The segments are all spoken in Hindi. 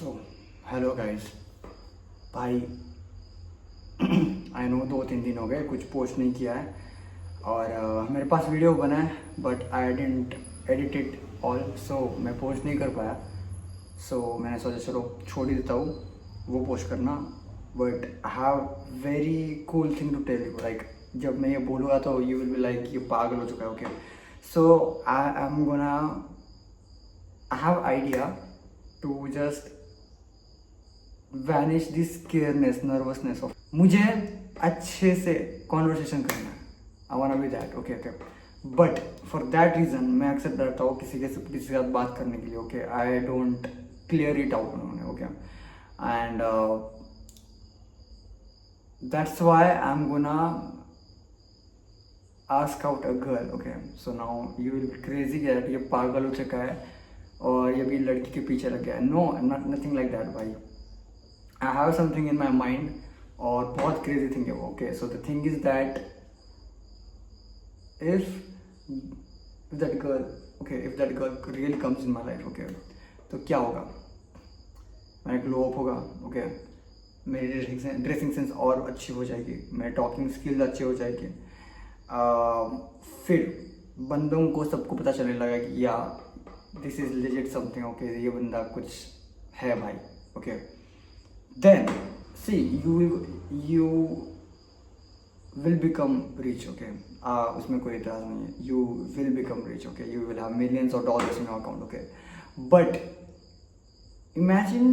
तो हेलो गाइस भाई। आई नो 2-3 दिन हो गए कुछ पोस्ट नहीं किया है और मेरे पास वीडियो बना है but I didn't edit it all, so मैं पोस्ट नहीं कर पाया। सो मैंने सोचा चलो छोड़ ही देता हूँ वो पोस्ट करना। But I have very cool thing to tell you, like जब मैं ये बोलूँगा तो यू विल बी लाइक ये पागल हो चुका है। Okay, so I am gonna I have idea to just vanish this careness nervousness of मुझे अच्छे से कॉन्वर्सेशन करना है। I want be that. Okay okay, but for that reason मैं अक्सर डरता हूँ किसी के साथ बात करने के लिए। Okay, I don't clear it out उन्होंने। Okay, and that's why I am gonna ask out a girl. Okay, so now you will be crazy that ये पागल हो चुका है और ये भी लड़की के पीछे लग गया है। नो, नथिंग लाइक दैट भाई। I have something in my mind और बहुत crazy thing है वो। Okay, so the thing is that if that girl really comes in my life, okay, तो क्या होगा? मेरा ग्लो अप होगा। Okay, मेरी ड्रेसिंग सेंस और अच्छी हो जाएगी, मेरे टॉकिंग स्किल्स अच्छे हो जाएंगे। फिर बंदों को सबको पता चलने लगा कि या this is legit something. Okay, ये बंदा कुछ है भाई। Okay, then see you will become rich. Okay, उसमें कोई इतराज नहीं है। You will become rich. Okay, you will have millions of dollars in your account. Okay, but imagine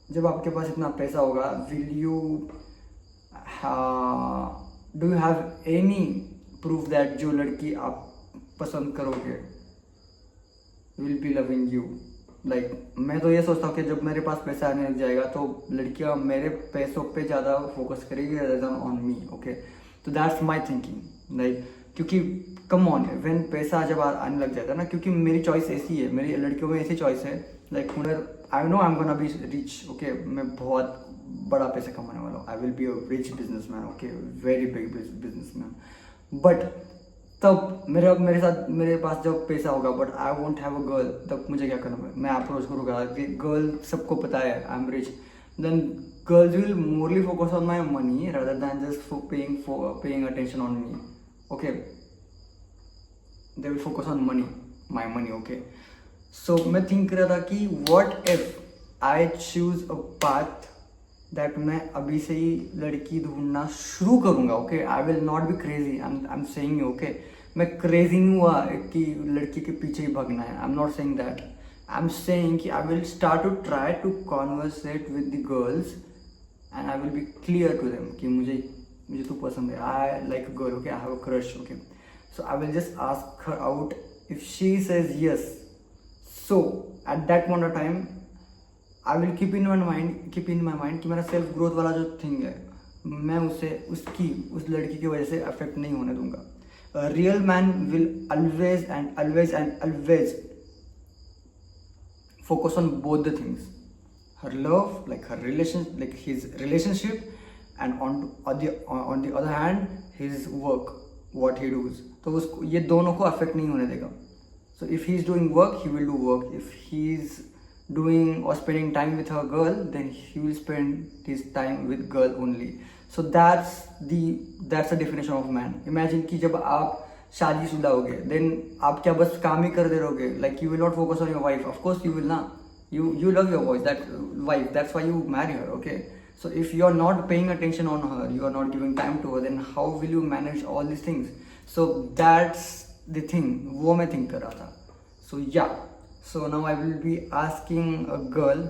जब आपके पास इतना पैसा होगा, will you do you have any proof that जो लड़की आप पसंद करोगे will be loving you? Like मैं तो ये सोचता हूँ कि जब मेरे पास पैसा आने लग जाएगा तो लड़कियाँ मेरे पैसों पे ज़्यादा फोकस करेगी rather than on me. Okay, तो दैट्स माई थिंकिंग। लाइक क्योंकि कम ऑन व्हेन पैसा जब आने लग जाता है ना, क्योंकि मेरी चॉइस ऐसी है, मेरी लड़कियों में ऐसी चॉइस है। लाइक हुनर I know I am gonna be rich. Okay, मैं बहुत बड़ा पैसा कमाने वाला हूँ। आई will be a rich businessman. Okay, very big businessman. But तब मेरे पास जब पैसा होगा but I won't have a girl, तब मुझे क्या करना है? मैं अप्रोच करूँगा कि गर्ल सबको पता है I am rich, then girls will morally focus on my money rather than just paying attention on me. Okay, they will focus on money, my money. Okay, so मैं थिंक कर रहा था कि what if I choose a path that मैं अभी से ही लड़की ढूंढना शुरू करूंगा। Okay, I will not be crazy. I am saying you. Okay, मैं क्रेजी नहीं हुआ कि लड़की के पीछे ही भागना है। I am not saying that. I am saying कि I will start to try to conversate with the girls and I will be clear to them कि मुझे तू पसंद है। I like a girl. Okay, I have a crush. Okay, so I will just ask her out. If she says yes, so at that point of time I will keep in my mind कि मेरा सेल्फ ग्रोथ वाला जो थिंग है मैं उस लड़की की वजह से अफेक्ट नहीं होने दूंगा। Real man will always focus on both the things, her love, like her relation, like his relationship, and on the other hand his work, what he does. तो उसको ये दोनों को अफेक्ट नहीं होने देगा। So if he is doing work he will do work, if he is doing or spending time with her girl, then he will spend his time with girl only. So that's the definition of man. Imagine कि जब आप शादीशुदा होगे then आप क्या बस काम ही करते रहोगे? Like you will not focus on your wife. Of course you will not. You love your wife. That's why you marry her. Okay. So if you are not paying attention on her, you are not giving time to her, then how will you manage all these things? So that's the thing. वो मैं think कर रहा था. So yeah. So now I will be asking a girl.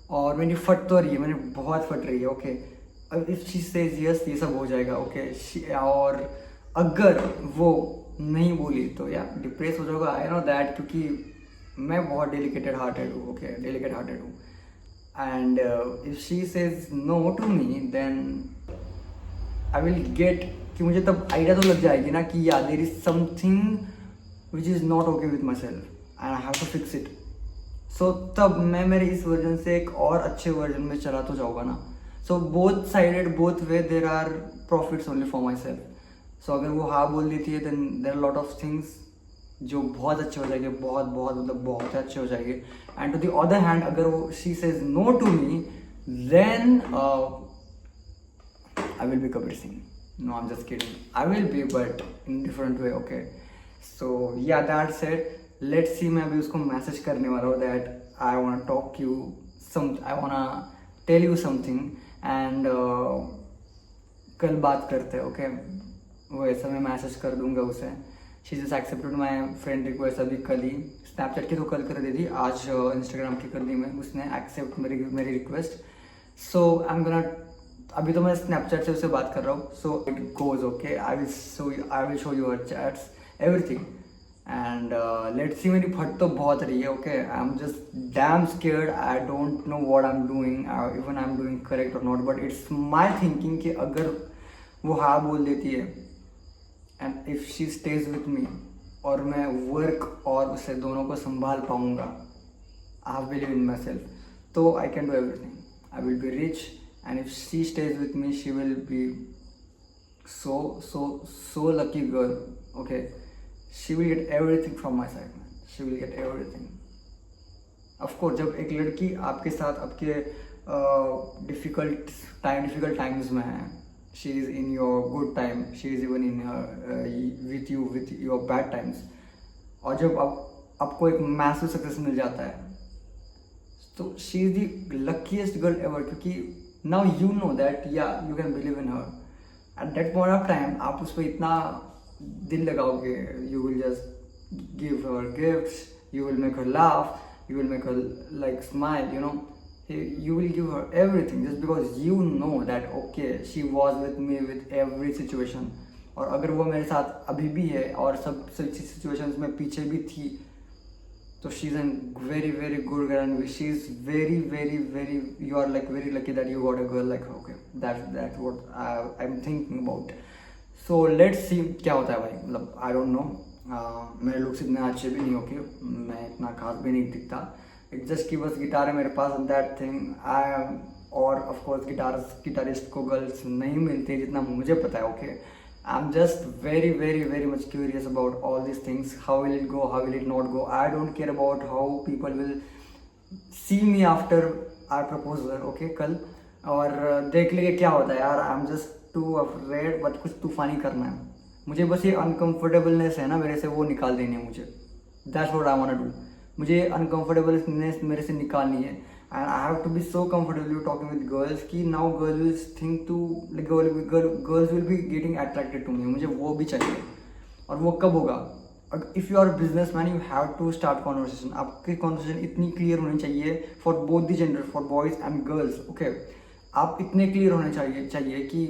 और मेरी फट तो रही है, मैंने बहुत फट रही है। Okay, if she says yes ये सब हो जाएगा। ओके, और अगर वो नहीं बोली तो यार डिप्रेस हो जाएगा। आई नो दैट, क्योंकि मैं बहुत डेलिकेटेड हार्टेड हूँ। ओके, डेलिकेट हार्टेड हूँ। And if she says no to me then I will get कि मुझे तब आइडिया तो लग जाएगी ना कि या there is something which is not okay with my self and I have to fix it. So तब मैं मेरे इस वर्जन से एक और अच्छे वर्जन में चला तो जाऊँगा ना। So both sided, both way there are profits only for myself. So अगर वो हाँ बोल देती है then there are a lot of things जो बहुत अच्छे हो जाएंगे, बहुत बहुत मतलब बहुत अच्छे हो जाएंगे. And to the other hand अगर वो she says no to me, then I will be Kabir Singh. No, I'm just kidding. I will be, but in different way. Okay. So yeah, that's it. Let's see. मैं अभी उसको मैसेज करने वाला हूँ that I wanna talk you some. I wanna tell you something and कल बात करते हैं. Okay. वैसा मैं मैसेज कर दूंगा उसे. She just accepted my friend request अभी कल ही. स्नैपचैट की तो कल कर दी थी, आज इंस्टाग्राम की कर दी मैं. उसने एक्सेप्ट मेरी request. So I am gonna, अभी तो मैं स्नैपचैट से उससे बात कर रहा हूँ. So it goes okay. I will show you her chats everything. And let's see. मेरी फट तो बहुत रही है. Okay, I am just damn scared. I don't know what I am doing, even I am doing correct और not, but it's my thinking कि अगर वो हाँ बोल देती है and if she stays with me और मैं वर्क और उसे दोनों को संभाल पाऊंगा, I believe in my self, तो I can do everything. I will be rich, and if she stays with me, she will be so lucky girl. Okay, she will get everything from my side, man. She will get everything. Of course, जब एक लड़की आपके साथ आपके difficult times में है, she is in your good time, she is even in with your bad times. और जब आपको एक massive success मिल जाता है, तो she is the luckiest girl ever, क्योंकि नाउ यू नो दैट या you can believe in her. Eight that point of time आप उस पर इतना दिल लगाओगे. You will just give her gifts, you will make her laugh, you will make her like smile, you know, you will give her everything just because you know that okay she was with me with every situation. और अगर वो मेरे साथ अभी भी है और सब सिचुएशंस में पीछे भी थी, so she's a very very good girl and she's very you are like very lucky that you got a girl like her. Okay, that's what I'm thinking about. So let's see क्या होता है भाई. मतलब I don't know. मेरे लुक्स इतने अच्छे भी नहीं होके, मैं इतना खास भी नहीं दिखता. It's just कि बस गिटार है मेरे पास and that thing I am. और of course गिटारिस्ट को गर्ल्स नहीं मिलते जितना मुझे पता है. Okay, I'm just very much curious about all these things. How will it go? How will it not go? I don't care about how people will see me after I propose her. Okay, कल और देख लेंगे क्या होता है यार. I'm just too afraid, but कुछ तूफानी करना है मुझे. बस ये uncomfortableness है ना मेरे से, वो निकाल देनी है मुझे. That's what I wanna do. मुझे uncomfortableness मेरे से निकालनी है. And I have to be so comfortable talking with girls कि now girls will think to like girls will be getting attracted to me. मुझे वो भी चाहिए. और वो कब होगा? If you are a businessman, you have to start conversation. आपकी conversation इतनी clear होनी चाहिए for both the gender, for boys and girls. Okay, आप इतने clear होने चाहिए कि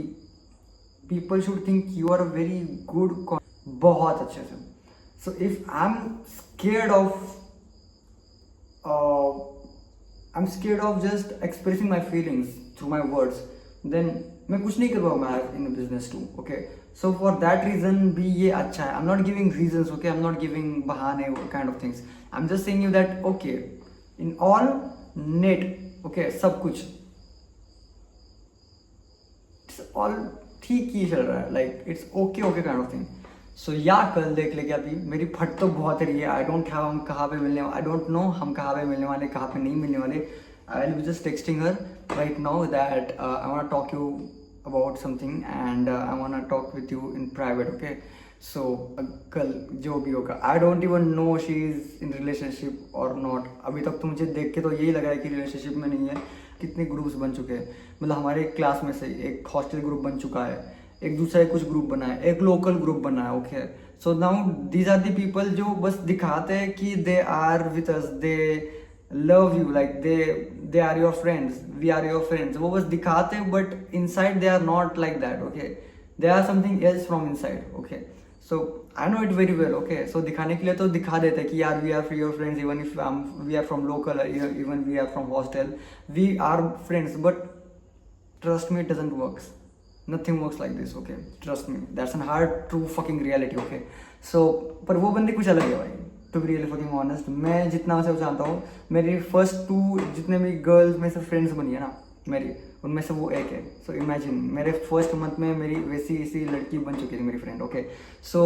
people should think you are a very good बहुत अच्छे से. So if I'm scared of just expressing my feelings through my words, then मैं कुछ नहीं कर पाऊंगा in a business too. Okay, so for that reason भी ये अच्छा है. I'm not giving reasons. Okay, I'm not giving बहाने kind of things. I'm just saying you that okay, in all net, okay, सब कुछ it's all ठीक ही चल रहा है. Like it's okay kind of thing. सो या कल देख लेंगे. अभी मेरी फट तो बहुत रही है. आई डोंट हैव हम कहाँ पे मिलने, आई डोंट नो हम कहाँ पे मिलने वाले, कहाँ पे नहीं मिलने वाले. I will be just texting her right now that I want talk you about something and I want talk with you in private. Okay, so कल जो भी होगा, I don't even know she is in relationship और नॉट. अभी तक तो मुझे देख के तो यही लग रहा है कि रिलेशनशिप में नहीं है. कितने ग्रुप्स बन चुके हैं. मतलब हमारे क्लास में से एक हॉस्टल ग्रुप बन चुका है, एक दूसरा कुछ ग्रुप बना है, एक लोकल ग्रुप बना है. Okay, so now these are the people जो बस दिखाते हैं कि they are with us, they love you, like they are your friends, we are your friends. वो बस दिखाते हैं but inside they are not like that. Okay, they are something else from inside. Okay, so I know it very well. Okay, so दिखाने के लिए तो दिखा देते हैं कि यार we are your friends, even if we are from local, even we are from hostel, we are friends. But trust me, it doesn't works. Nothing works like this. Okay, trust me, that's a hard true fucking reality. Okay, so पर वो बंदे कुछ अलग है भाई. To be really fucking honest, मैं जितना उसे जानता हूँ, मेरी फर्स्ट 2 जितने भी गर्ल्स में से फ्रेंड्स बनी है ना मेरी, उनमें से वो एक है. सो इमेजिन मेरे फर्स्ट मंथ में मेरी वैसी लड़की बन चुकी थी मेरी friend. Okay, so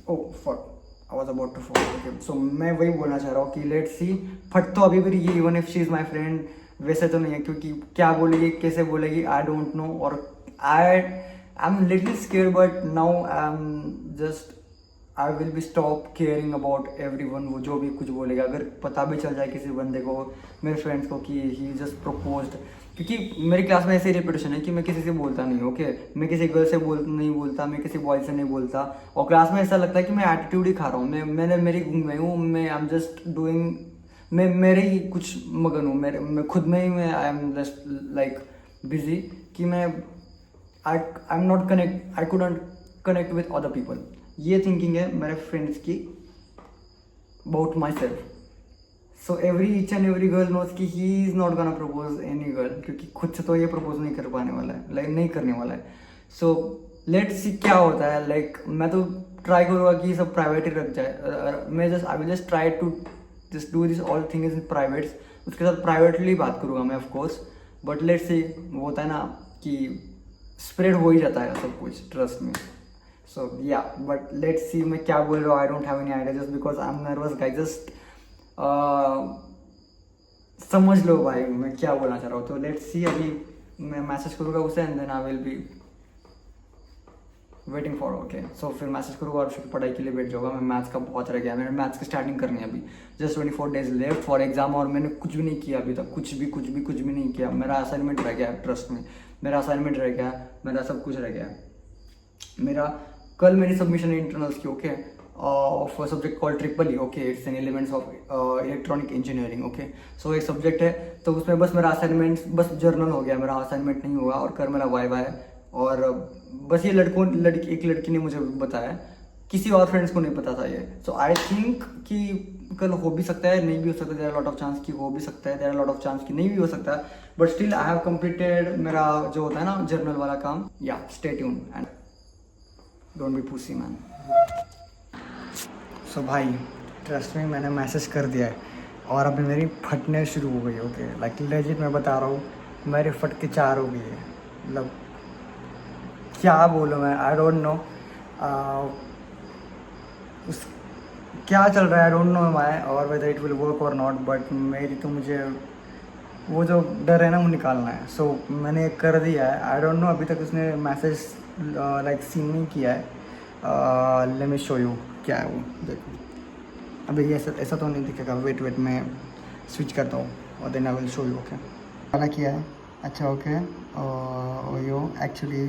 oh fuck, I was about to fall. Okay, so मैं वही बोलना चाह रहा हूँ कि लेट्स सी, फट तो अभी भी रही है even if she is my friend. वैसे तो नहीं है, क्योंकि क्या बोलेगी कैसे बोलेगी आई डोंट नो, और I am little scare, but now I am just I will be stop caring about every one. वो जो भी कुछ बोलेगा, अगर पता भी चल जाए किसी बंदे को, मेरे फ्रेंड्स को, कि ही जस्ट प्रपोज्ड, क्योंकि मेरी क्लास में ऐसी रेपुटेशन है कि मैं किसी से बोलता नहीं। ओके, मैं किसी गर्ल से नहीं बोलता, मैं किसी बॉय से नहीं बोलता, और क्लास में ऐसा लगता है कि मैं एटीट्यूड ही खा रहा हूँ। मैंने मेरी घूम गई हूँ, मैं आई एम जस्ट डूइंग, मैं मेरे ही कुछ मगन हूँ, मैं खुद में ही, मैं I am just like busy, कि मैं I am not connect, I couldn't connect with other people. ये थिंकिंग है मेरे फ्रेंड्स की about myself. So each and every girl knows कि he is not gonna propose any girl, क्योंकि खुद से तो ये प्रपोज नहीं कर पाने वाला है, लाइक नहीं करने वाला है। सो लेट्स सी क्या होता है। लाइक मैं तो ट्राई करूँगा कि सब प्राइवेट ही रख जाए। मैं just I will just try to just do this all things in privates, उसके साथ प्राइवेटली बात करूँगा मैं ऑफकोर्स, बट लेट्स सी, वो होता है ना कि स्प्रेड हो ही जाता है सब कुछ, ट्रस्ट में। सो या, बट लेट्स सी मैं क्या बोल रहा हूँ, I don't have any idea, just because I am nervous guys. Just समझ लो भाई मैं क्या बोलना चाह रहा हूँ। तो लेट्स सी, अभी मैं मैसेज करूँगा उसे and then I will be waiting for. Okay, so फिर मैसेज करूँगा और उसकी पढ़ाई के लिए बैठ जाऊँगा। मैं मैथ्स का बहुत रह गया, मैंने मैथ्स की स्टार्टिंग करनी है अभी, just 24 days left for exam, और मैंने कुछ भी नहीं किया अभी तक, कुछ भी नहीं किया। मेरा असाइनमेंट रह गया, ट्रस्ट में मेरा असाइनमेंट रह गया, मेरा सब कुछ रह गया। मेरा कल मेरी सबमिशन है इंटरनल्स की, okay, of subject call triple E. Okay, it's an elements of electronic engineering. Okay, so एक सब्जेक्ट है, तो उसमें बस मेरा असाइनमेंट, बस जर्नल हो गया, मेरा असाइनमेंट नहीं हुआ, और कल मेरा वाइवा है। और बस ये एक लड़की ने मुझे बताया, किसी और फ्रेंड्स को नहीं पता था ये। सो आई थिंक कि कल हो भी सकता है, नहीं भी हो सकता, there are lot of chance कि हो भी सकता है, there are lot of chance कि नहीं भी हो सकता है, but still I have completed मेरा जो होता है ना जर्नल वाला काम। या stay tune and don't be pussy man. So भाई ट्रस्ट में मैंने मैसेज कर दिया है, और अभी मेरी फटने शुरू हो गई है। ओके, लाइक लेजिट मैं बता रहा हूँ, मेरी फट के 4 हो गई है। मतलब क्या बोलूँ मैं, आई डोंट नो उस क्या चल रहा है, आई डोंट नो मैं, और वेदर इट विल वर्क और नॉट, बट मेरी तो मुझे वो जो डर है ना वो निकालना है। सो मैंने कर दिया है। आई डोंट नो अभी तक उसने मैसेज लाइक सीन नहीं किया है। लेट मी शो यू क्या है वो, देखो अभी ऐसा तो नहीं दिखेगा। वेट मैं स्विच करता हूँ और then I will show you. Okay, वाला किया है। अच्छा okay, yo actually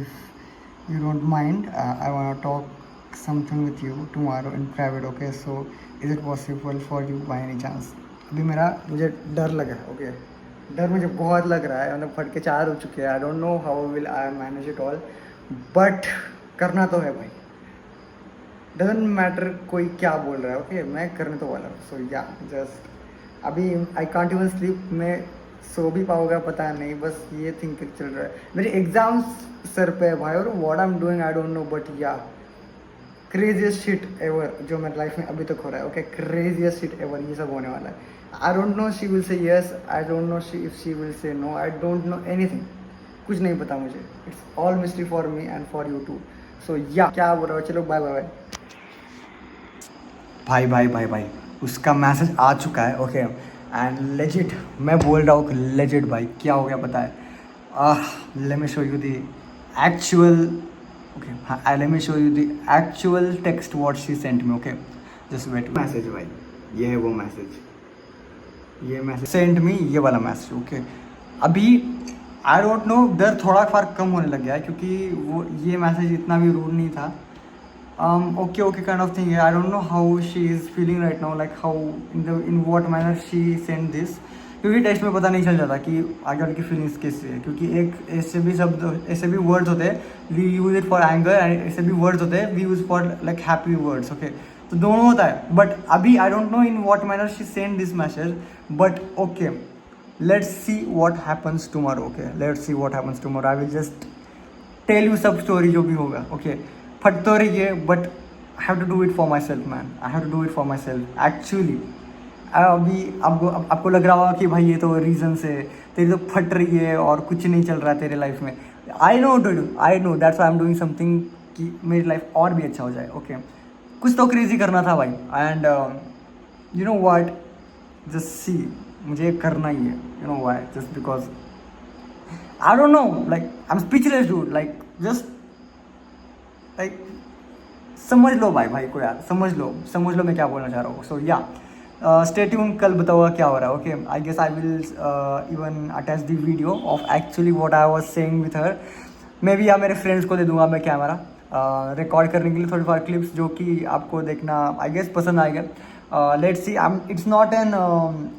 you don't mind, I want talk something with you tomorrow in private. Okay, so is it possible for you by any chance. अभी मुझे डर लगा है। ओके, डर मुझे बहुत लग रहा है, मतलब फट के 4 हो चुके हैं। आई don't know how will I manage it all, but करना तो है भाई, डजेंट मैटर कोई क्या बोल रहा है। ओके, मैं करने तो वाला हूँ। सो या जस्ट अभी आई कांट इवन स्लीप, मैं सो भी पाऊँगा पता नहीं, बस ये थिंकिंग चल रहा है। मेरे एग्जाम्स सर पे है भाई, और what I am doing I don't no, but या क्रेजिएस्ट शिट एवर जो मेरी लाइफ में अभी तक हो रहा है। ओके, क्रेजिएस्ट शिट एवर ये सब होने वाला है। I don't know she will say yes, I don't know if she will say no, I don't know anything, कुछ नहीं पता मुझे। It's all mystery for me and for you too. So या क्या बोल रहा हूँ, चलो बाय बाय भाई। उसका मैसेज आ चुका है। ओके, एंड लेजिट मैं बोल रहा हूँ लेजिट भाई, क्या हो गया पता है? Let me show you the actual, okay हाँ, let me show you the actual text what she sent me. Okay, just wait. Message भाई, ये है वो मैसेज, ये मैसेज सेंट मी, ये वाला मैसेज। ओके, अभी आई डोंट नो, डर थोड़ा फार कम होने लग गया है, क्योंकि वो ये मैसेज इतना भी रूड नहीं था। Okay kind of thing. I don't know how she is feeling right now, like how in what manner she sent this, क्योंकि टेक्स्ट में पता नहीं चल जाता कि आगे उनकी फीलिंग्स कैसे है, क्योंकि एक ऐसे भी शब्द, ऐसे भी वर्ड्स होते हैं, we use it for anger, and ऐसे भी वर्ड्स होते हैं we use for like happy words. Okay, तो दोनों होता है, बट अभी I don't know in what manner she send this message, but okay let's see what happens tomorrow. Okay, let's see what happens tomorrow. I will just tell you सब स्टोरी जो भी होगा। ओके, फट तो रही है, but I have to do it for my self man, I have to do it for my self actually. अभी आपको लग रहा होगा कि भाई ये तो रीज़न से तेरी तो फट रही है और कुछ नहीं चल रहा है तेरे लाइफ में। I know that's why I am doing something कि मेरी लाइफ और भी अच्छा हो जाए। ओके, कुछ तो क्रेजी करना था भाई। And you know what, just see, मुझे करना ही है, you know why, just because I don't no, like I am speechless dude, like just like समझ लो भाई को यार, समझ लो मैं क्या बोलना चाह रहा हूँ। सो या स्टे ट्यून, कल बताऊंगा क्या हो रहा है। Okay, I guess I will even attach the video of actually what I was saying with her. Maybe या मेरे फ्रेंड्स को दे दूंगा मैं कैमरा रिकॉर्ड करने के लिए थोड़ी फार क्लिप्स, जो कि आपको देखना आई गेस पसंद आएगा। Let's see, it's not an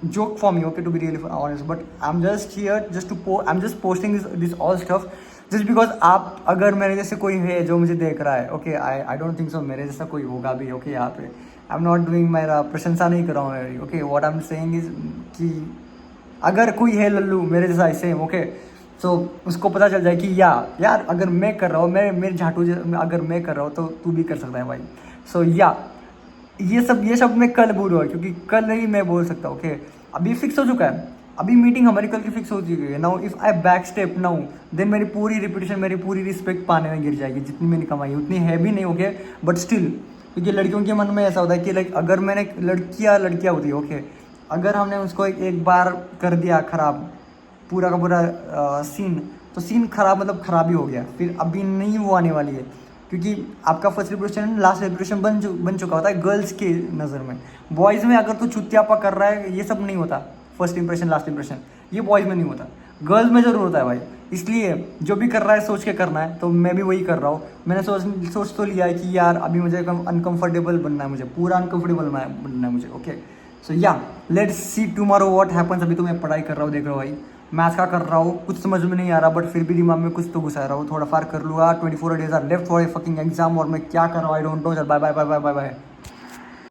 joke for me, okay, to be really honest, but I am just here just to I am just posting this all stuff just because आप, अगर मेरे जैसे कोई है जो मुझे देख रहा है, okay, I don't think so मेरे जैसा कोई होगा भी, ओके, यहाँ पे आई एम नॉट डूइंग, मेरा प्रशंसा नहीं कर रहा हूँ मेरी, okay, what I am saying is कि अगर कोई है लल्लू मेरे जैसा ऐसे, ओके, तो उसको पता चल जाए कि यार अगर मैं कर रहा हूँ, मैं मेरे झाटू अगर मैं कर रहा हूँ तो तू भी कर सकता है भाई। सो या ये सब मैं कल बोलूँगा, क्योंकि कल ही मैं बोल सकता हूँ, ओके, अभी फिक्स हो चुका है, अभी मीटिंग हमारी कल की फिक्स हो चुकी है। Now if I back step now, then मेरी पूरी रिपीटेशन, मेरी पूरी रिस्पेक्ट पाने में गिर जाएगी, जितनी मैंने कमाई उतनी है भी नहीं, ओके, बट स्टिल, क्योंकि लड़कियों के मन में ऐसा होता है कि लाइक अगर मैंने लड़कियाँ होती है, ओके, अगर हमने उसको एक बार कर दिया खराब, पूरा का पूरा सीन, तो सीन खराब मतलब खराब ही हो गया, फिर अभी नहीं वो आने वाली है, क्योंकि आपका फर्स्ट इंप्रेशन लास्ट इंप्रेशन बन चुका होता है गर्ल्स की नज़र में। बॉयज़ में अगर तो चुत्यापा कर रहा है, ये सब नहीं होता, फर्स्ट इंप्रेशन लास्ट इंप्रेशन, ये बॉयज़ में नहीं होता, गर्ल्स में ज़रूर होता है भाई। इसलिए जो भी कर रहा है सोच के करना है, तो मैं भी वही कर रहा हूँ। मैंने सोच तो लिया है कि यार अभी मुझे अनकंफर्टेबल बनना है, मुझे पूरा अनकंफर्टेबल बनना है मुझे, ओके। सो या let's see tomorrow what happens. अभी तो मैं पढ़ाई कर रहा हूँ, देख रहा हूँ भाई, मैथ्स का कर रहा हूँ, कुछ समझ में नहीं आ रहा, बट फिर भी दिमाग में कुछ तो घुसा रहा हूँ, थोड़ा फार कर लूँगा। 24 days are left for a fucking exam, और मैं क्या कर रहा हूँ आई डोंट नो। चल bye bye bye bye bye bye.